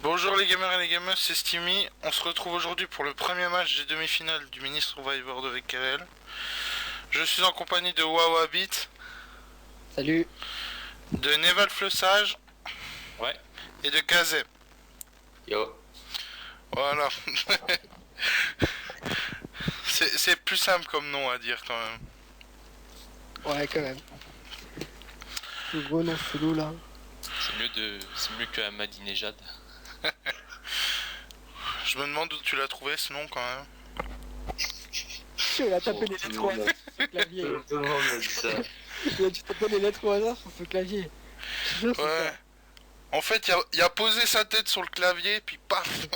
Bonjour les gamers et les gamers, c'est Steamy. On se retrouve aujourd'hui pour le premier match des demi-finales du mini Survivor de VKL. Je suis en compagnie de Wawabit, Salut. de Neval Fleussage Ouais. et de Kazé. Yo. Voilà. c'est plus simple comme nom à dire quand même. Ouais, quand même. Le gros nom chelou là. C'est mieux que Ahmadinejad. Je me demande où tu l'as trouvé ce nom quand même. Il a tapé les lettres au hasard sur ce clavier. Tout le monde me dit ça. Il a dû taper les lettres au hasard sur ce clavier. Je te jure, c'est Ouais. ça. En fait, il a posé sa tête sur le clavier, puis paf.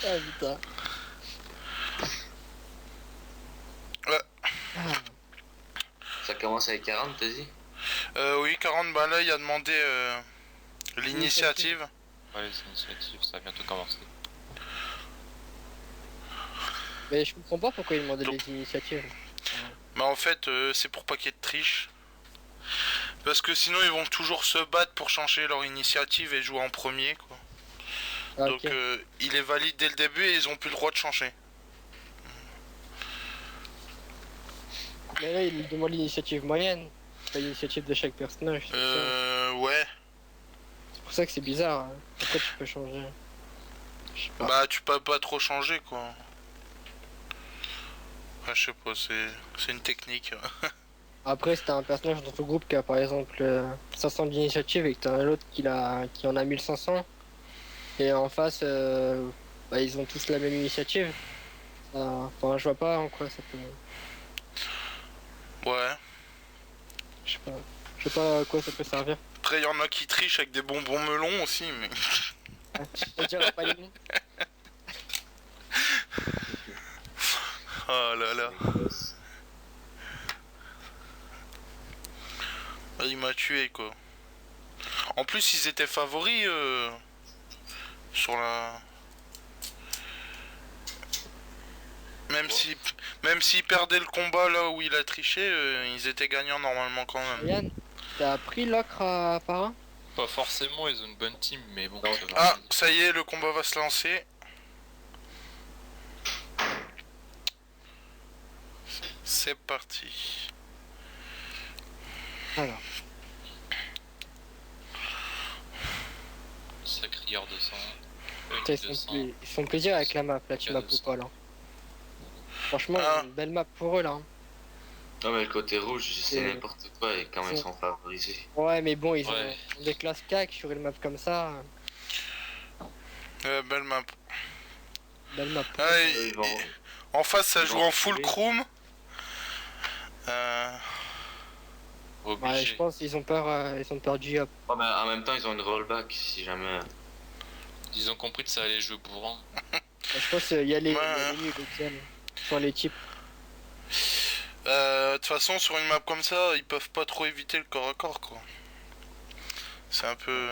Ah putain. Ouais. Ah. Ça commence avec 40, t'as dit? Oui, 40, bah là, il a demandé l'initiative. Ouais, les initiatives, ça va bientôt commencer. Mais je comprends pas pourquoi il demandait Donc- les initiatives. Bah en fait, c'est pour pas qu'il y ait de triche. Parce que sinon, ils vont toujours se battre pour changer leur initiative et jouer en premier, quoi. Ah, Donc, ok. il est valide dès le début et ils ont plus le droit de changer. Mais là, il demande l'initiative moyenne. Pas l'initiative de chaque personnage. Ouais. C'est pour ça que c'est bizarre. Hein. Pourquoi tu peux changer? Je sais pas. Bah, tu peux pas trop changer, quoi. Ah, je sais pas, c'est une technique. Après, si t'as un personnage dans ton groupe qui a par exemple 500 d'initiative et que t'as un autre qui en a 1500, et en face, bah, ils ont tous la même initiative, enfin, je vois pas en quoi ça peut. Ouais. Je sais pas à quoi ça peut servir. Après, il y en a qui trichent avec des bonbons melons aussi, mais... On dirait pas les noms. Oh là là. Il m'a tué, quoi. En plus, ils étaient favoris sur la... Même s'ils perdaient le combat là où il a triché, ils étaient gagnants normalement quand même. Yann, t'as pris l'ocre à Parrain? Pas forcément, ils ont une bonne team, mais bon. Non. Ça va. Ah, ça y est, le combat va se lancer. C'est parti. Alors, Sacrieur 200. putain, ils font plaisir avec la map, la team map ou pas là. Franchement, Ah. une belle map pour eux là. Hein. Non, mais le côté rouge, c'est Et- n'importe quoi et quand ils sont favorisés. Ouais, mais bon, ils Ouais. ont des classes CAC sur une map comme ça. Belle map. Belle map. Ah, Eux, ils vont... en face, ça ils joue vont en full trouver. chrome. Obligé. Ouais, je pense qu'ils ont peur du hop. Ouais, mais en même temps, ils ont une rollback si jamais. Ils ont compris que ça allait jouer bourrin. Je pense qu'il y a les Ouais. nuls sur les types. De toute façon, sur une map comme ça, ils peuvent pas trop éviter le corps à corps, quoi. C'est un peu...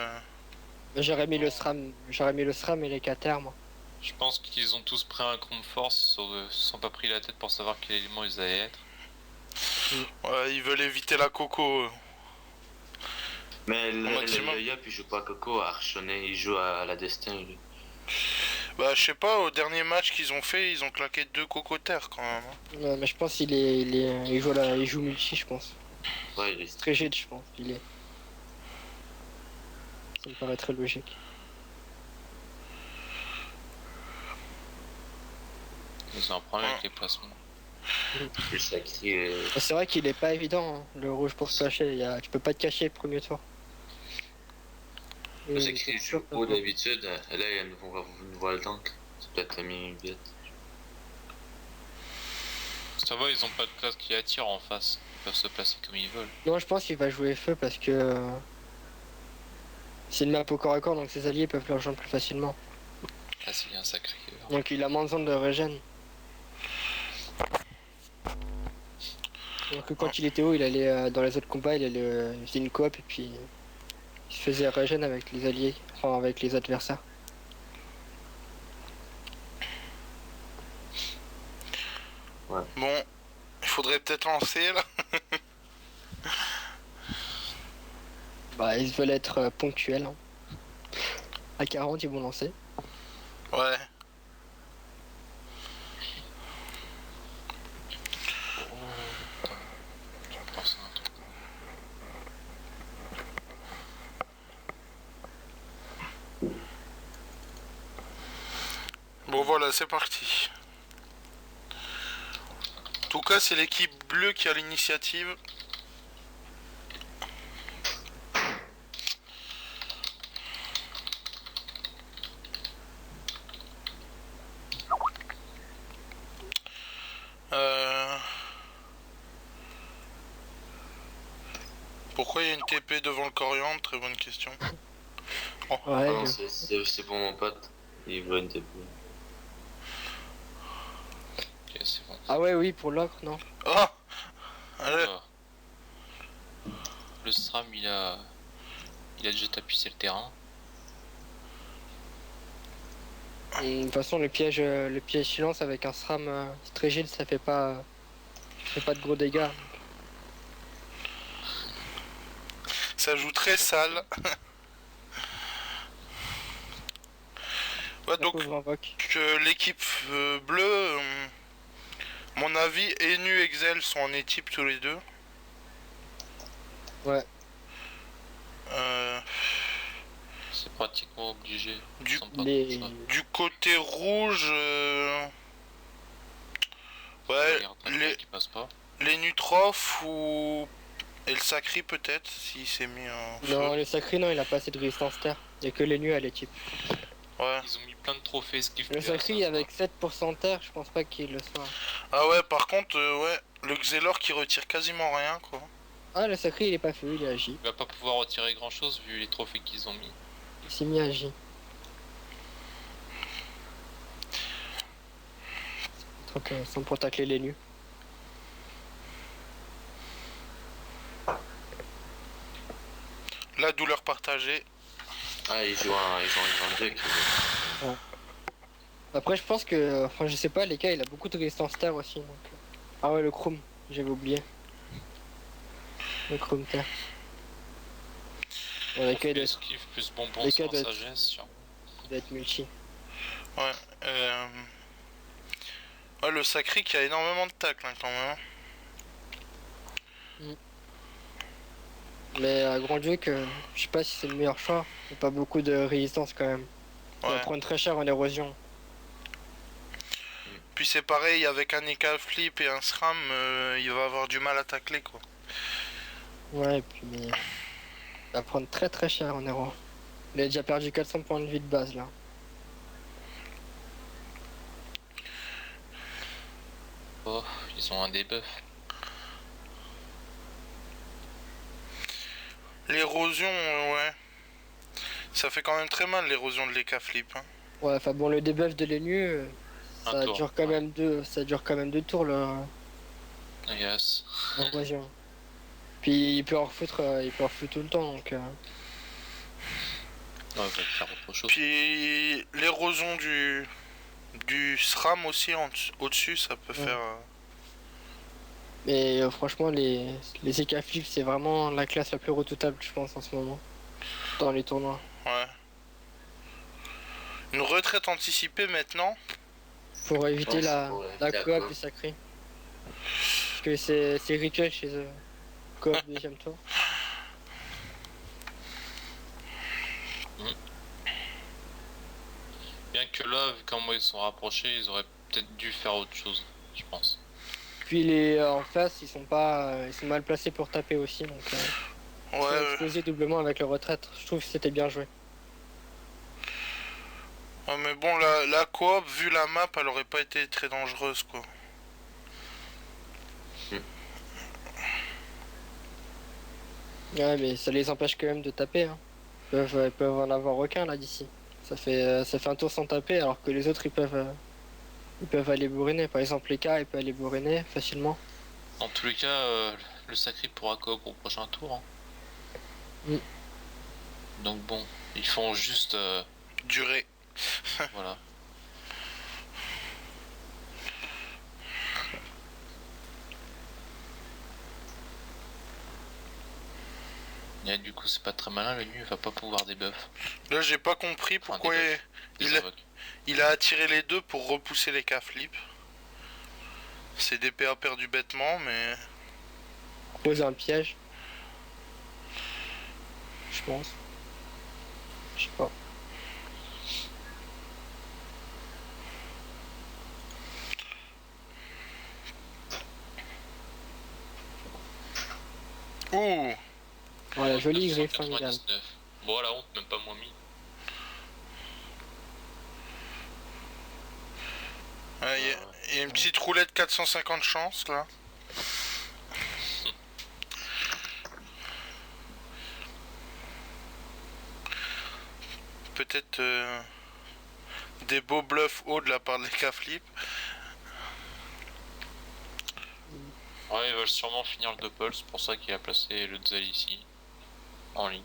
J'aurais mis le SRAM et les Cater, moi. Je pense qu'ils ont tous pris un compte force, se sont pas pris la tête pour savoir quel élément ils allaient être. Ouais, ils veulent éviter la coco. Mais Au maximum. le Yop, il joue pas à Coco, à Archonnet, il joue à la Destin, lui. Bah, je sais pas, au dernier match qu'ils ont fait, ils ont claqué 2 cocotaires quand même. Hein. Ouais, mais je pense qu'il il joue multi, je pense. Ouais, il est... Très jet, je pense. Ça me paraît très logique. Ils ont un problème avec les placements. plus sacré. C'est vrai qu'il est pas évident, hein, le rouge pour se cacher. Tu peux pas te cacher le premier tour. Et C'est écrit c'est sûr haut d'habitude, là, il y a une voile d'encre. C'est peut-être mis vite. Ça va, ils ont pas de classe qui attire en face. Ils peuvent se placer comme ils veulent. Non, je pense qu'il va jouer feu parce que c'est une map au corps à corps, donc ses alliés peuvent le rejoindre plus facilement. Ah, c'est bien sacrieur. Donc il a moins de zone de régène. Alors que quand il était haut, il allait dans les autres combats, il faisait une coop et puis il se faisait régène avec les alliés, enfin avec les adversaires. Bon, il faudrait peut-être lancer là. Bah, ils veulent être ponctuels, hein. À 40, ils vont lancer. Ouais. Je vais penser à un truc. Bon voilà, c'est parti. En tout cas, c'est l'équipe bleue qui a l'initiative. Euh... Pourquoi il y a une TP devant le coriandre? Très bonne question. Ouais, Ah non, c'est pour mon pote. Il veut une TP. Ok, c'est bon. Ah ouais, oui, pour l'ocre, non. Ah allez. Ah. Le SRAM, il a déjà tapissé le terrain. De toute façon, le piège silence avec un SRAM Strégil, ça fait pas de gros dégâts. Ça joue très sale. Ouais, La donc pauvre invoque. l'équipe bleue, mon avis, Enu et Excel sont en équipe tous les deux. Ouais. C'est pratiquement obligé. Du- Ils sont pas Les- comme ça. Du côté rouge, ouais, Regarde, Drake, qui passe pas. les Nutrof ou et le Sacri peut-être, s'il s'est mis en feu. Non, le sacré, non, il a pas assez de résistance terre. Il y a que les nus à l'équipe. Ouais. Ils ont mis plein de trophées, ce qui fait Le sacré, avec 7% de terre, je pense pas qu'il le soit. Ah ouais, par contre, ouais, le Xelor qui retire quasiment rien, quoi. Ah, le sacré, il est pas feu, il est agi. Il va pas pouvoir retirer grand chose vu les trophées qu'ils ont mis. Il s'est mis agi. Trop intéressant pour tacler les nus. La douleur partagée. Ah, ils jouent un grand deck. Après, je pense que. Enfin, je sais pas, les cas, il a beaucoup de résistance terre aussi. Donc... Ah ouais, le chrome, j'avais oublié. Le chrome terre. Bon, les cas, il doit être, Esquive plus bonbon les sans cas doivent être- sagesse. Genre. il doit être multi. Ouais, ouais, le Sacri qui a énormément de tacle, hein, quand même. Mais à grand dieu que je sais pas si c'est le meilleur choix. Il n'y a pas beaucoup de résistance quand même. Il va Ouais. prendre très cher en érosion. Puis c'est pareil, avec un Eka Flip et un SRAM, il va avoir du mal à tacler, quoi. Ouais, et puis il va prendre très très cher en héros. Il a déjà perdu 400 points de vie de base là. Oh, ils ont un debuff. L'érosion, ouais. Ça fait quand même très mal, l'érosion de l'Eka Flip, hein. Ouais, enfin bon, le debuff de l'ENU, Un ça tour, dure quand ouais. même ça dure quand même 2 tours Yes. l'érosion. Puis il peut en refoutre, tout le temps donc. Ouais, on va faire autre chose. Puis l'érosion du SRAM aussi au-dessus, ça peut Ouais. faire... Mais franchement, les EK Flip, c'est vraiment la classe la plus redoutable, je pense, en ce moment. Dans les tournois. Ouais. Une retraite anticipée maintenant. Pour éviter Ouais, c'est la pour la éviter la coop coop. du sacré. Parce que c'est rituel chez eux. Coop deuxième tour. Bien que là, vu comment ils sont rapprochés, ils auraient peut-être dû faire autre chose, je pense. Puis les en face, ils sont mal placés pour taper aussi, donc ils sont Ouais, explosés doublement avec leur retraite. Je trouve que c'était bien joué. ouais, mais bon, la coop, vu la map, elle aurait pas été très dangereuse, quoi. Ouais, mais ça les empêche quand même de taper. Hein. Ils peuvent en avoir aucun là d'ici. Ça fait un tour sans taper, alors que les autres ils peuvent aller bourriner. Par exemple, les cas, ils peuvent aller bourriner facilement. Dans tous les cas, le sacré pourra coop au prochain tour. Hein. Mm. Donc bon, ils font juste... Durée. voilà. Et du coup, c'est pas très malin, le nu va pas pouvoir debuff. Là, j'ai pas compris pourquoi Des il, invoques. il a attiré les deux pour repousser les K-flip. C'est des PA perdus bêtement, mais... Poser un piège. Je pense. Je sais pas. Ouh. Voilà, joli griffe formidable. 199. Bon, à la honte, même pas moins mis. Il y a une petite roulette 450 chances, là. Peut-être des beaux bluffs hauts de la part des K-flip. Ouais, ils veulent sûrement finir le double, c'est pour ça qu'il a placé le Zal ici. En ligne.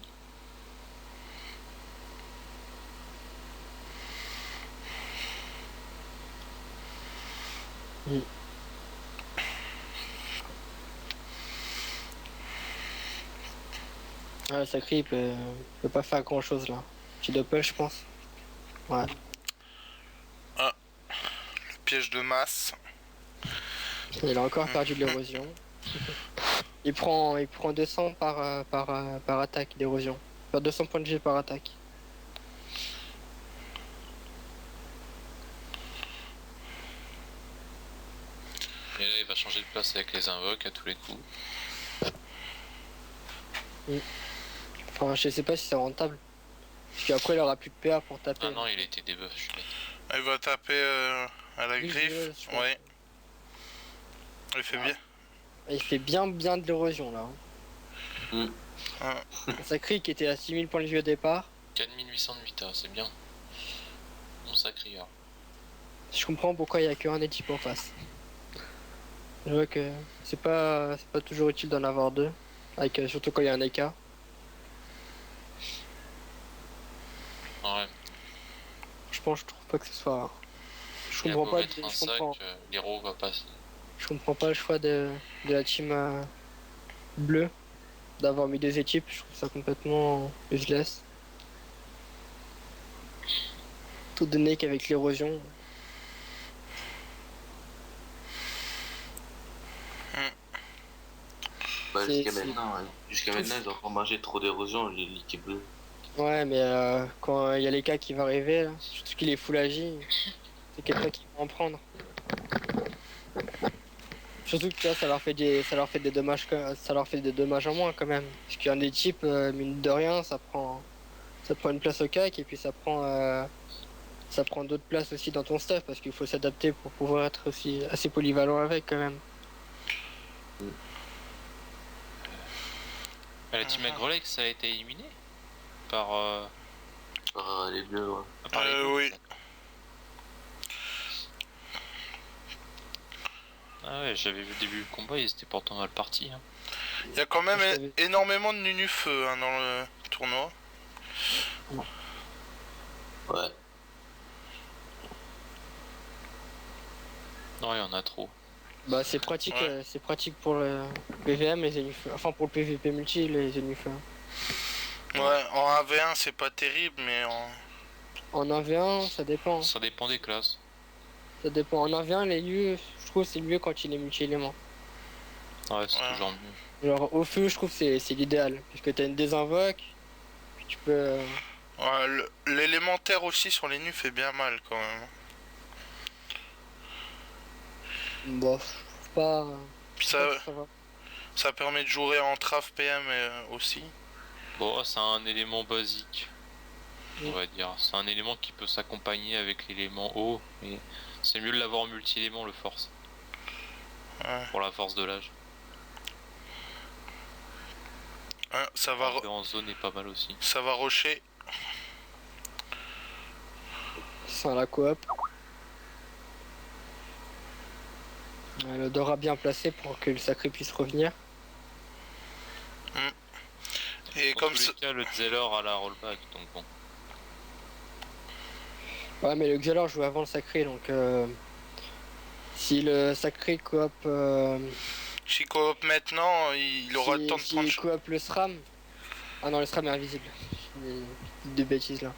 Ouais, Sacré, il peut pas faire grand chose là. Petit doppel, je pense. Ouais. Piège de masse. Il a encore perdu de l'érosion. Il prend 200 par attaque d'érosion. Il perd 200 points de vie par attaque. Et là, il va changer de place avec les invoques à tous les coups. Enfin, je sais pas si c'est rentable. Parce qu'après, il aura plus de PA pour taper. Ah non, il a été debuff, je suis bête. Il va taper à la Oui, griffe. je vois. Ouais. Il fait bien. Il fait bien de l'érosion là. Ah. Sacré qui était à 6000 points de vie au départ. 4800 de vita, c'est bien. Bon sacré. Je comprends pourquoi il n'y a qu'un équipe en face. Je vois que c'est pas toujours utile d'en avoir deux. Avec, surtout quand il y a un écart. Ouais. Je trouve pas que ce soit. Je Il a comprends beau pas, mettre un sac, l'héros va passer. je comprends pas le choix de la team bleue d'avoir mis deux équipes. Je trouve ça complètement useless. Tout donné qu'avec l'érosion. Bah, C'est- jusqu'à maintenant, hein. Jusqu'à maintenant, ils ont encore mangé trop d'érosion, l'équipe bleue. Ouais, mais quand il y a les cas qui va arriver, là, surtout qu'il est full agi, c'est quelqu'un qui va en prendre. Surtout que là, ça leur fait des dommages, ça leur fait des dommages en moins quand même. Parce qu'un des types, mine de rien, ça prend une place au CAC et puis ça prend d'autres places aussi dans ton staff parce qu'il faut s'adapter pour pouvoir être aussi assez polyvalent avec quand même. La team Agrolex a été éliminée par. Les bleus, ouais. Par les bleus, Oui. peut-être. Ah ouais, j'avais vu le début du combat, ils étaient pourtant mal partis. Hein. Il y a quand même Je savais. énormément de Nunu-Feu hein, dans le tournoi. Ouais. Non, il y en a trop. Bah c'est pratique, Ouais. c'est pratique pour le PVM les ennemis feu. Enfin pour le PVP multi les ennemis feu. Ouais, en 1v1 c'est pas terrible, mais En 1v1 ça dépend. Ça dépend des classes. Ça dépend. En 1v1 les lieux, je trouve c'est mieux quand il est multi-élément. Ouais, c'est Ouais. toujours mieux. Genre au feu je trouve c'est l'idéal. Puisque t'as une désinvoque, puis tu peux. ouais, l'élémentaire aussi sur les nus fait bien mal quand même. Bon, je trouve pas. Puis je trouve pas que ça va. ça permet de jouer en trave PM aussi. Bon, c'est un élément basique. On Oui. va dire. C'est un élément qui peut s'accompagner avec l'élément haut. Mais c'est mieux de l'avoir en multi-élément, le force. Ouais. Pour la force de l'âge. Hein, ça va En zone est pas mal aussi. ça va rusher. Sans la coop. Le Dora bien placé pour que le sacré puisse revenir. Et Dans comme tous les cas, le Zeller a la rollback, donc bon. Ouais, mais le Xelor joue avant le sacré, donc si le sacré coop, si coop maintenant, il aura le temps de prendre. coop le SRAM, Ah non, le SRAM est invisible. Des de bêtises là.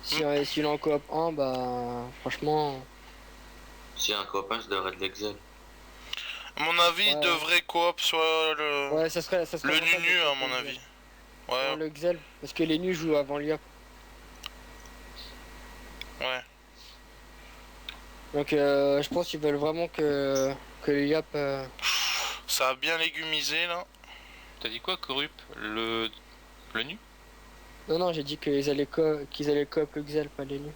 Si il est en coop 1, bah franchement. Si un copain, je devrais de l'Excel. À mon avis, il Ouais. devrait coop sur Ouais, ça serait le rentable Nunu, à avec mon le avis. Xel. Ouais, Non, le Xel, parce que les nus jouent avant l'IOP. ouais. Donc je pense qu'ils veulent vraiment que l'IOP. Ça a bien légumisé, là. T'as dit quoi, Corrup? Le nu? Non, non, j'ai dit qu'ils allaient coop le Xel, pas les nus.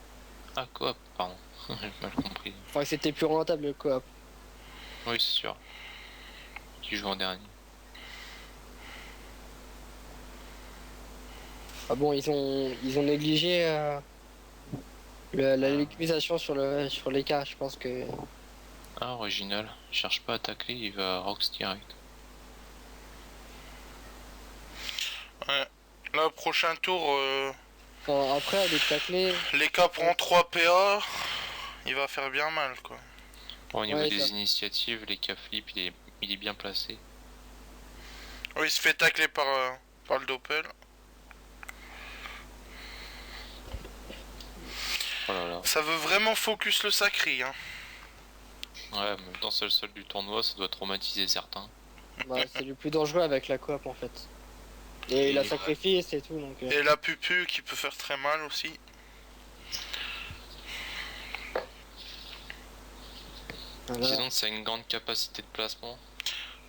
Ah, coop, pardon. J'ai mal compris. Enfin, que c'était plus rentable le coop. Oui, c'est sûr. Qui joue en dernier. Ah bon, ils ont négligé la légumisation sur les cas, je pense que. Ah, original. Il cherche pas à tacler, il va Rox direct. Ouais. Là, prochain tour, Enfin, après, les taclés. les cas prend 3 PA. Il va faire bien mal, quoi. Bon, au niveau Ouais, des ça. initiatives, les cas flip, il est bien placé. Oui, il se fait tacler par le Doppel. Oh là là. Ça veut vraiment focus le sacré, hein. Ouais, en même temps, c'est le seul du tournoi, ça doit traumatiser certains. Bah, c'est le plus dangereux avec la coop en fait. Et la Ouais. sacrifice et tout, donc. Et la pupu qui peut faire très mal aussi. Voilà. Disons que ça a une grande capacité de placement.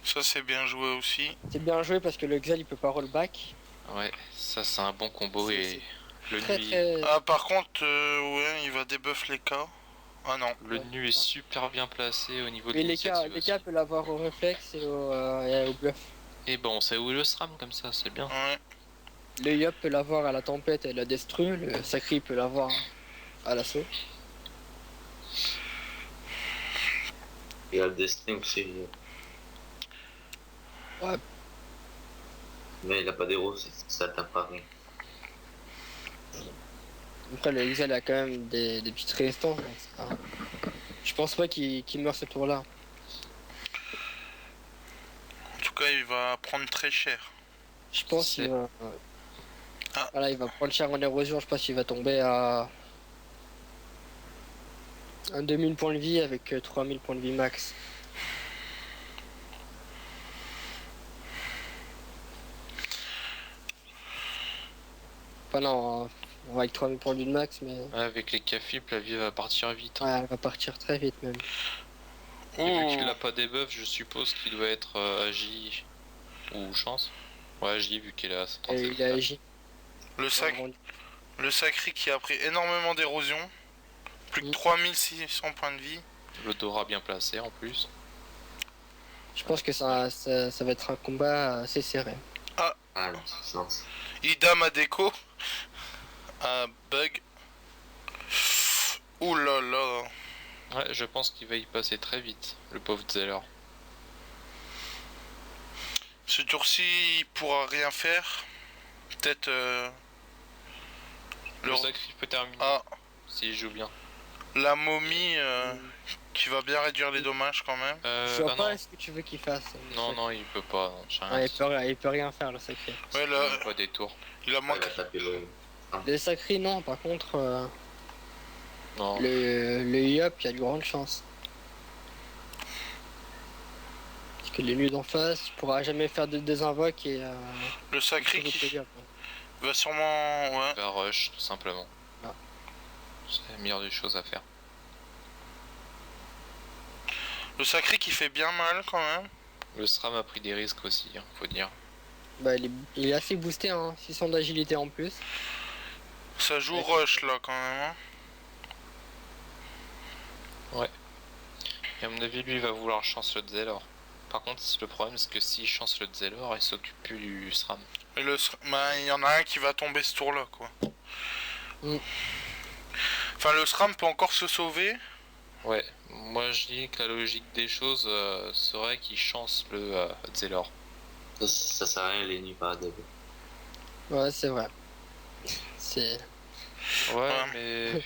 Ça, c'est bien joué aussi. C'est bien joué parce que le Xel il peut pas rollback. Ouais, ça c'est un bon combo C'est- et le Très nu, très. Ah, par contre, ouais, il va debuff les cas. Ah non. le Ouais. nu est super bien placé au niveau de Mais l'initiative les aussi. cas peut l'avoir au réflexe et au bluff. Et bon, on sait où est le SRAM comme ça, c'est bien. Ouais. Le Yop peut l'avoir à la tempête et à la destru. Le Sacri peut l'avoir à l'assaut. Il y a le Destiny aussi. Ouais. Mais il a pas d'héros, ça tape pas rien. Après le Xel a quand même des petites résistances. Donc c'est pas- je pense pas qu'il meurt ce tour-là. En tout cas, il va prendre très cher. Je pense C'est- qu'il va. Ah. Voilà, il va prendre cher en érosion. Je pense qu'il va tomber à. Un 2000 points de vie avec 3000 points de vie max. Enfin non, avec 3000 points de vie de max, mais Ouais, avec les cas flip, la vie va partir vite. ouais, elle va partir très vite même. Et vu Oh. qu'il a pas debuff, je suppose qu'il doit être agi ou chance. Ouais, agi vu qu'il a Et 137. il a agi. Le sacré qui a pris énormément d'érosion. Plus que 3600 points de vie. Le Dora bien placé en plus. Je pense que ça va être un combat assez serré. Ah, le sens. Idam à déco. À bug. Ouh là là. Ouais, je pense qu'il va y passer très vite, le pauvre Zeller. Ce tour-ci, il pourra rien faire. Peut-être Le sacrifice peut terminer Ah, s'il joue bien. la momie qui va bien réduire les dommages quand même. Je vois Ah pas non. ce que tu veux qu'il fasse. Non, non, il peut pas. Non, j'ai rien Ouais, dit. il peut rien faire le sacré. Ouais, Il là, a pas des tours. il a Il manqué. a tapé le. Le sacré non, par contre Non. le Yop il y a de grandes chances. Parce que les nuls d'en face, il pourra jamais faire de désinvoque et Le sacré il qui peut va sûrement... Ouais. Il va rush, tout simplement. Ah. C'est la meilleure des choses à faire. Le sacré qui fait bien mal quand même. Le SRAM a pris des risques aussi, hein, faut dire. Bah, il est assez boosté, hein. 600 d'agilité en plus. Ça joue Ouais. rush là quand même. Hein. Et à mon avis, lui, il va vouloir chance le Zeller. Par contre, le problème, c'est que s'il chance le Zeller, il s'occupe plus du SRAM. Et bah, il y en a un qui va tomber ce tour là quoi. Mm. Enfin le SRAM peut encore se sauver. Ouais, moi je dis que la logique des choses serait qu'il chance le Zeller. Ça sert à rien les nuits par début. Ouais, c'est vrai. C'est. Ouais, mais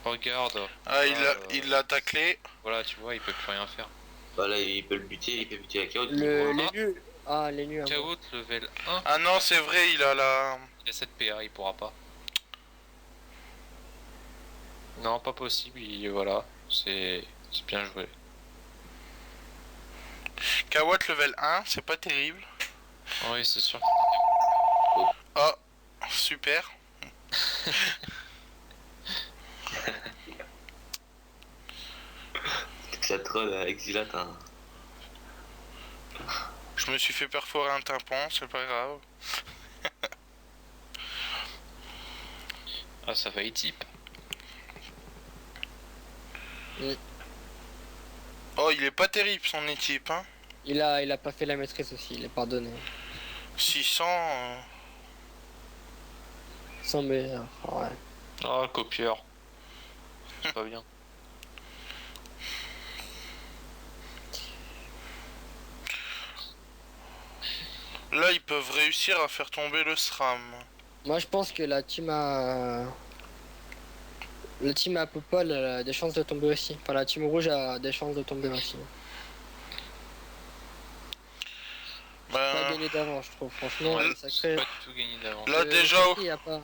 regarde. Ah euh, il l'a taclé. Voilà, tu vois, il peut plus rien faire. Bah là, il peut le buter, il peut buter la carotte. Les nuls, Ah, les nuits à moi. Chaos level 1. Ah non, c'est vrai, il a la... Il a 7 PA, il pourra pas. Non, pas possible, voilà. C'est bien joué. Kawatt level 1, c'est pas terrible. Oui, c'est sûr. Ah, super. Ça troll Exilat, hein. Je me suis fait perforer un tympan, c'est pas grave. Ah, ça va y type. Oh, il est pas terrible son équipe, hein. Il a pas fait la maîtrise aussi, il est pardonné. 600... Sans meilleur, ouais. Oh, le copieur. C'est pas bien. Là, ils peuvent réussir à faire tomber le SRAM. Moi je pense que la team a... La team à Popol a des chances de tomber aussi. Enfin la team rouge a des chances de tomber aussi. Pas Ben, gagné d'avance je trouve, franchement, Ouais, le sacré. Pas du tout gagné d'avance. là, Le déjà, sacré, y a pas...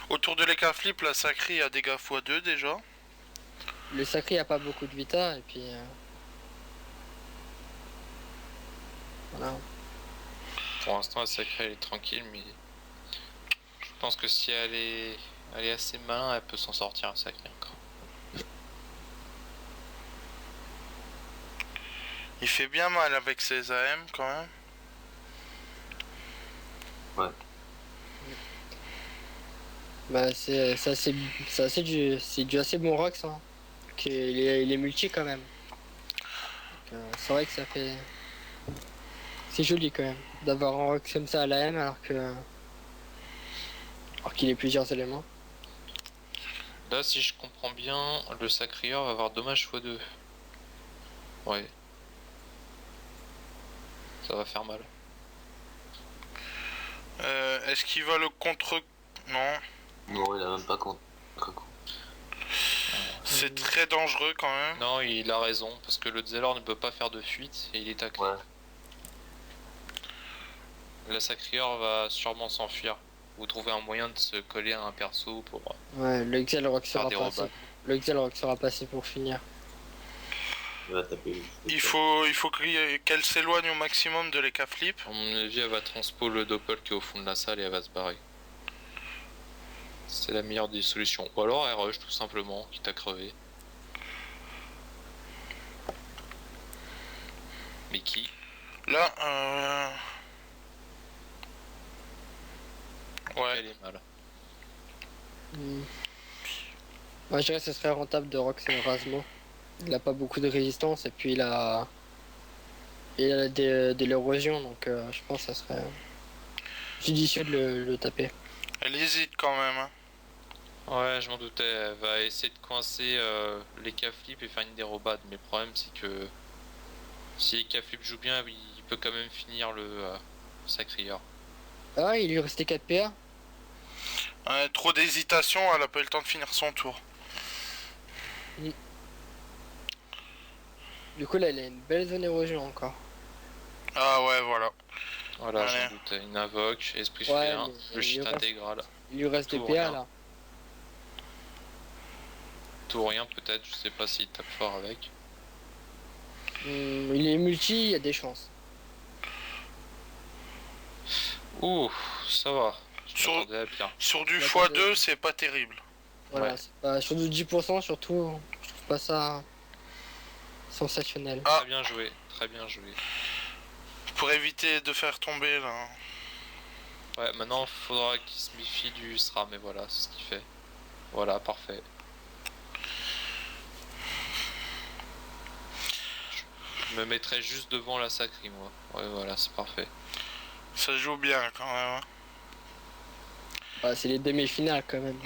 autour de l'écart flip, la sacrée a dégâts x2 déjà. Le sacré a pas beaucoup de vita et puis... Voilà. Pour l'instant, la sacrée, elle est tranquille, mais je pense que si elle est assez malin, elle peut s'en sortir, la sacrée encore. Il fait bien mal avec ses AM quand même. Bah c'est du assez bon Rox hein. Il est multi quand même. C'est vrai que ça fait... C'est joli quand même d'avoir un Rox comme ça à la M alors qu'il ait plusieurs éléments. Là, si je comprends bien, le sacrieur va avoir dommage x2. Ouais. Ça va faire mal. Est-ce qu'il va le contre... Non. Non, il a même pas contre. C'est très dangereux quand même. Non, il a raison, parce que le Zelor ne peut pas faire de fuite et il est taclé. Ouais. La sacrieur va sûrement s'enfuir. Vous trouvez un moyen de se coller à un perso pour Ouais, le Xel Rox faire sera des passé. rebats. Le Xel Rox sera passé pour finir. Il va taper. Il faut qu'elle s'éloigne au maximum de l'écart flip. À mon avis, elle va transpo le doppel qui est au fond de la salle et elle va se barrer. C'est la meilleure des solutions. Ou alors elle rush tout simplement, quitte à crever. Mais qui? Là, ouais. Elle est mal. Moi je dirais que ce serait rentable de Rox et Rasmo. Il a pas beaucoup de résistance et puis il a de l'érosion donc je pense que ça serait judicieux de le taper. Elle hésite quand même. Hein. Ouais, je m'en doutais. Elle va essayer de coincer les K-flip et faire une dérobade. Mais le problème, c'est que si les K-flip jouent bien, il peut quand même finir le sacrieur. Ah il lui restait 4 PA. Trop d'hésitation, elle a pas eu le temps de finir son tour. Du coup là il a une belle zone érosion encore. Ah ouais, voilà. Voilà, je Allez. m'en doutais. Une invoque, esprit Ouais, félin, mais le shit il reste- intégral. Il lui reste des Tout PA rien. là. Tout ou rien peut-être, je sais pas s'il tape fort avec. Il est multi, il y a des chances. Ouh, ça va. Je Sur- m'attendais à pire. Sur du Bah, x2, c'est pas terrible. Voilà, Ouais. c'est pas sur du 10% surtout, je trouve pas ça sensationnel. Ah. Très bien joué, très bien joué. Pour éviter de faire tomber là. Ouais, maintenant faudra qu'il se méfie du SRAM, mais voilà, c'est ce qu'il fait. Voilà, parfait. Je me mettrai juste devant la sacrée, moi. Ouais, voilà, c'est parfait. Ça joue bien quand même. Hein. Bah, c'est les demi-finales quand même.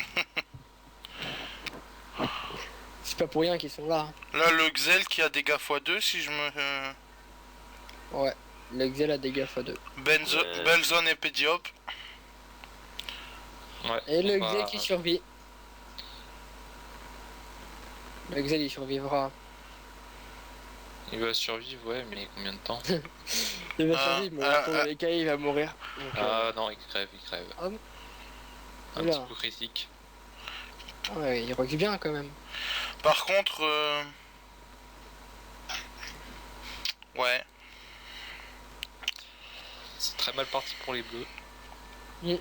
C'est pas pour rien qu'ils sont là. Là, le Xel qui a dégâts x2, si je me... Ouais, l'Exel a des gaffes à 2. Belzone et Pédiop. Ouais. Et le on va- Xel qui survit. Le Xel il survivra. Il va survivre, ouais, mais combien de temps? Il va survivre, mais pour les cas, il va mourir. Donc, Ah non, il crève, il crève. Ah bon Un Oula. petit coup critique. ouais, il rock bien quand même. Par contre, ouais. C'est très mal parti pour les bleus. Mm.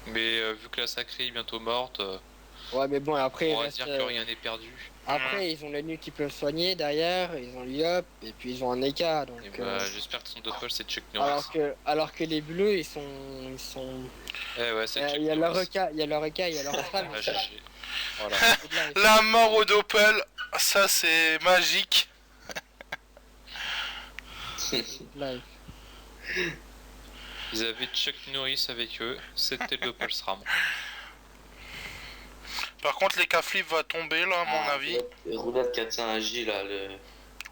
Mais vu que la sacrée est bientôt morte, Ouais, mais bon, après, il on va reste. dire que rien n'est perdu. Après, ils ont les nuits qui peuvent soigner derrière, ils ont l'IOP, et puis ils ont un EK. Donc, Et bah, j'espère que son doppel c'est Chuck Norris. alors que les bleus, ils sont. Eh ouais, c'est Chuck Il y a leur Norris. EK, il y a leur EK, il y a leur femme. Ah, GG. Voilà. La mort au Doppel, ça c'est magique. Live. Ils avaient Chuck Norris avec eux, c'était le doppel SRAM. Par contre, les K-Flip va tomber là, à mon Ah, avis. Roulade 400 AJ là, le.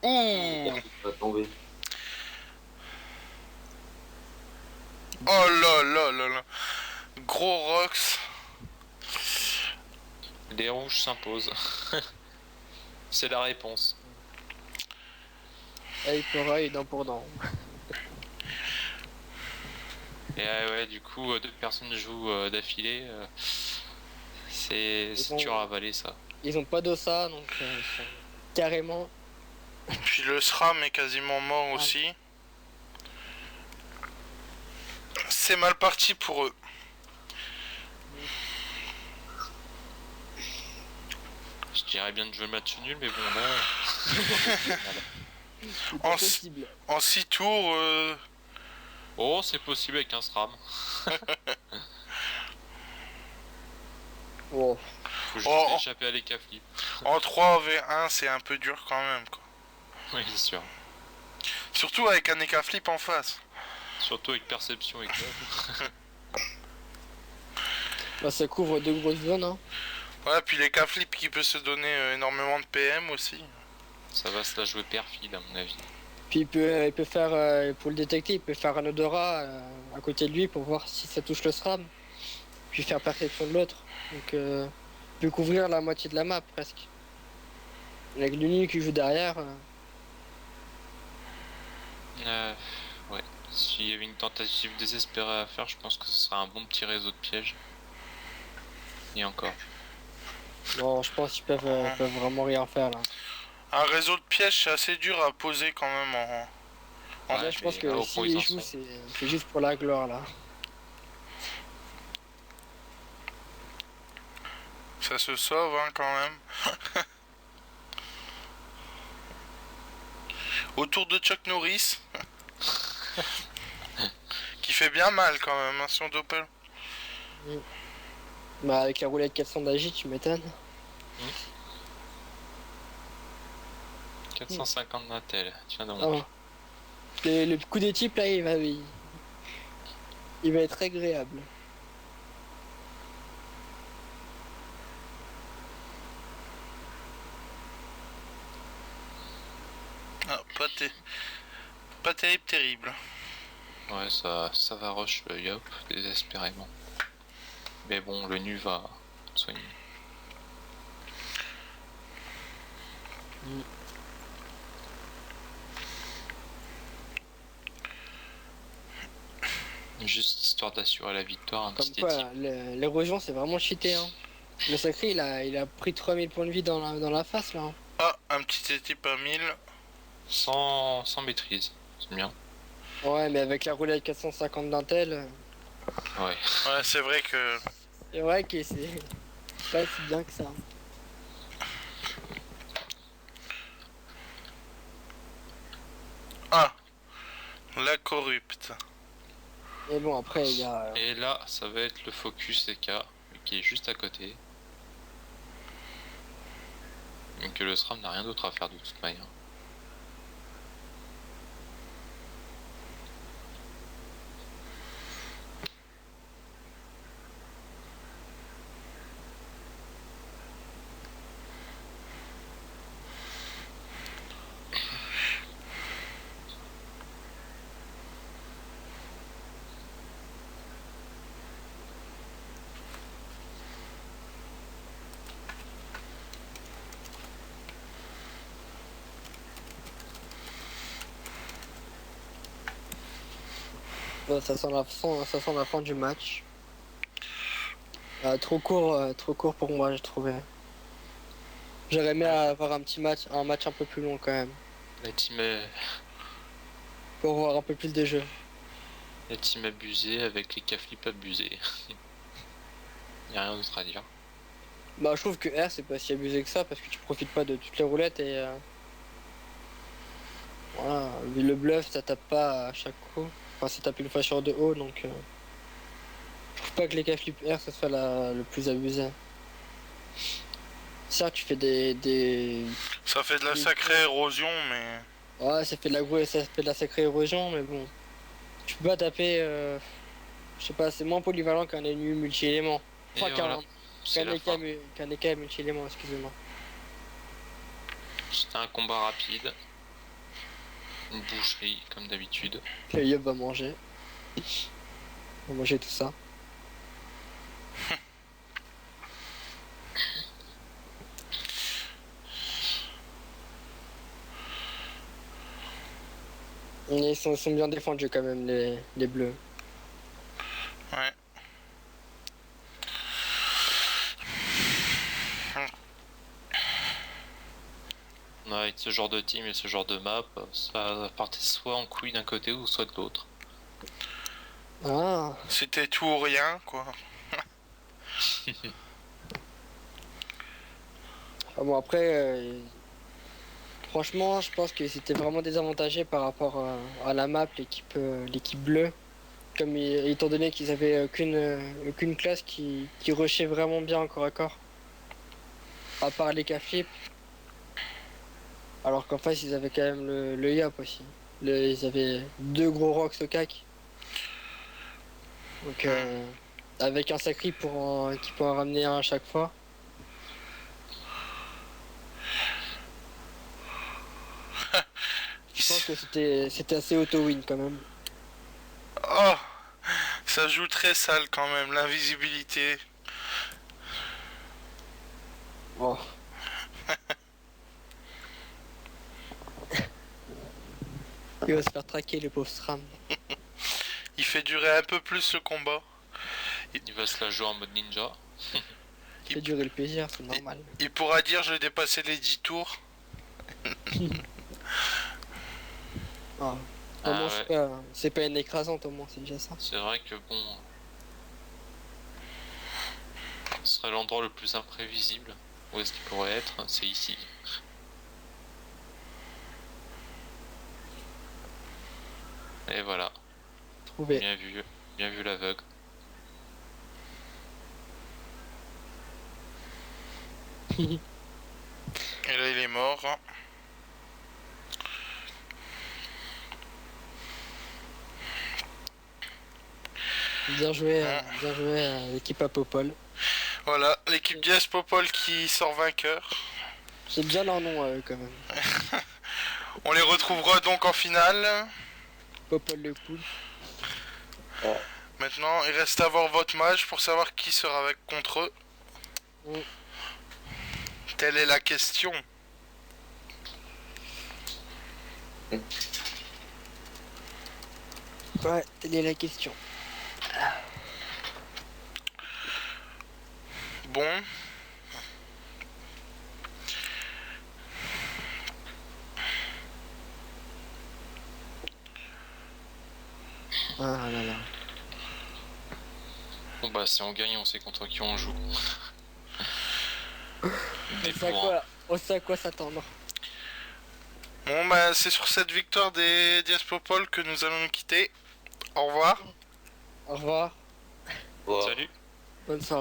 Ouh. va tomber. Oh là là là là. Gros Rox. Les rouges s'imposent. C'est la réponse. Œil pour œil, dent pour dent. Et ouais, du coup, deux personnes jouent d'affilée. C'est bon. dur à avaler ça. Ils ont pas d'ossa, donc ils sont carrément. Puis le SRAM est quasiment mort aussi. C'est mal parti pour eux. Je dirais bien de jouer le match nul, mais bon là. C'est En pas s- possible. En 6 tours, Oh, c'est possible avec un SRAM. Oh. Faut juste Oh. échapper à les flip. en 3v1, c'est un peu dur quand même, quoi. Oui, c'est sûr. Surtout avec un K-Flip en face. Surtout avec perception et club. Bah, ça couvre deux grosses zones. Hein. Ouais, puis les K-Flip qui peut se donner énormément de PM aussi. Ça va se la jouer perfide à mon avis. Puis il peut faire, pour le détecter, il peut faire un odorat à côté de lui pour voir si ça touche le SRAM. Puis faire perception de l'autre. Donc il peut couvrir la moitié de la map presque. Avec l'uni qui joue derrière. Ouais. S'il y avait une tentative désespérée à faire, je pense que ce serait un bon petit réseau de pièges. Et encore. Non, je pense qu'ils peuvent vraiment rien faire là. Un réseau de pièges, c'est assez dur à poser quand même en... Là, je pense mais que là, au point, s'ils ils en jouent, sont. c'est juste pour la gloire là. Ça se sauve hein, quand même. Autour de Chuck Norris. Qui fait bien mal quand même, hein, son Doppel. Bah avec la roulette 400 d'Agi, tu m'étonnes. 450 d'Intel, tiens donc. Ah. Le coup des types là, il va être agréable. Ah, pas terrible, terrible. Ouais, ça va rush le Yop, désespérément. Mais bon, le nu va soigner. Juste histoire d'assurer la victoire, un Comme petit quoi, équipe. l'érosion c'est vraiment cheaté. Hein. Le sacré, il a pris 3000 points de vie dans la face là. Hein. Ah, un petit type à 1000. Sans maîtrise, c'est bien. Ouais, mais avec la roulette 450 d'Intel, Ouais. Ouais, c'est vrai que... c'est vrai que c'est pas si bien que ça. Ah, la corrupte. Mais bon, après, il y a. Et là, ça va être le focus EK, qui est juste à côté. Donc le SRAM n'a rien d'autre à faire de toute manière. ça sent la fin du match. Trop court pour moi, j'ai trouvé. J'aurais aimé avoir un match un peu plus long quand même, La team, pour voir un peu plus de jeu. la team abusée avec les K-flip abusés. Y a rien d'autre à dire. Bah, je trouve que R c'est pas si abusé que ça parce que tu profites pas de toutes les roulettes et voilà, le bluff ça tape pas à chaque coup. Enfin, ça tape une fois sur deux hauts donc je trouve pas que les cas flip R ce soit le plus abusé. Certes, tu fais des. Ça fait de la sacrée érosion, mais... Ouais, ça fait de la sacrée érosion, mais bon. Tu peux pas taper. Je sais pas, c'est moins polyvalent qu'un ennemi multi-élément. Et Enfin, voilà, c'est la fin. qu'un EK multi-élément, excusez-moi. C'était un combat rapide. Une boucherie, comme d'habitude. Le Yop va manger. On va manger tout ça. Et ils sont bien défendus quand même, les bleus. Ouais. Ouais, avec ce genre de team et ce genre de map, ça partait soit en couille d'un côté ou soit de l'autre. Ah, C'était tout ou rien, quoi. ah bon, après, franchement, je pense que c'était vraiment désavantagé par rapport à la map, l'équipe bleue. Comme étant donné qu'ils avaient aucune classe qui rushait vraiment bien en corps à corps. À part les K-flip. Alors qu'en face, ils avaient quand même le Yop aussi. Ils avaient deux gros rocks au cac. Donc, avec un sacri qui peut en ramener un à chaque fois. Je pense que c'était assez auto-win quand même. Oh, ça joue très sale quand même, l'invisibilité. Oh. Il va se faire traquer le pauvre Stram. Il fait durer un peu plus ce combat. Il va se la jouer en mode ninja. Il fait durer le plaisir, c'est normal. Il pourra dire j'ai dépassé les 10 tours. Ah. Au moins, c'est pas une écrasante, au moins, c'est déjà ça. C'est vrai que bon... Ce serait l'endroit le plus imprévisible. Où est-ce qu'il pourrait être? C'est ici. Et voilà. Trouvé. Bien vu l'aveugle. Et là il est mort. Bien joué l'équipe à Popol. Voilà, l'équipe d'Ias Popol qui sort vainqueur. C'est bien leur nom à eux quand même. On les retrouvera donc en finale. Popol le cool. Maintenant, il reste à voir votre match pour savoir qui sera avec contre eux. Mm. Telle est la question. Ouais, telle est la question. Bon. Ah là là. Bon bah si on gagne, on sait contre qui on joue. Des On sait à quoi s'attendre. Bon bah c'est sur cette victoire des Diaspopol que nous allons nous quitter. Au revoir. Au revoir. Ouais. Salut. Bonne soirée.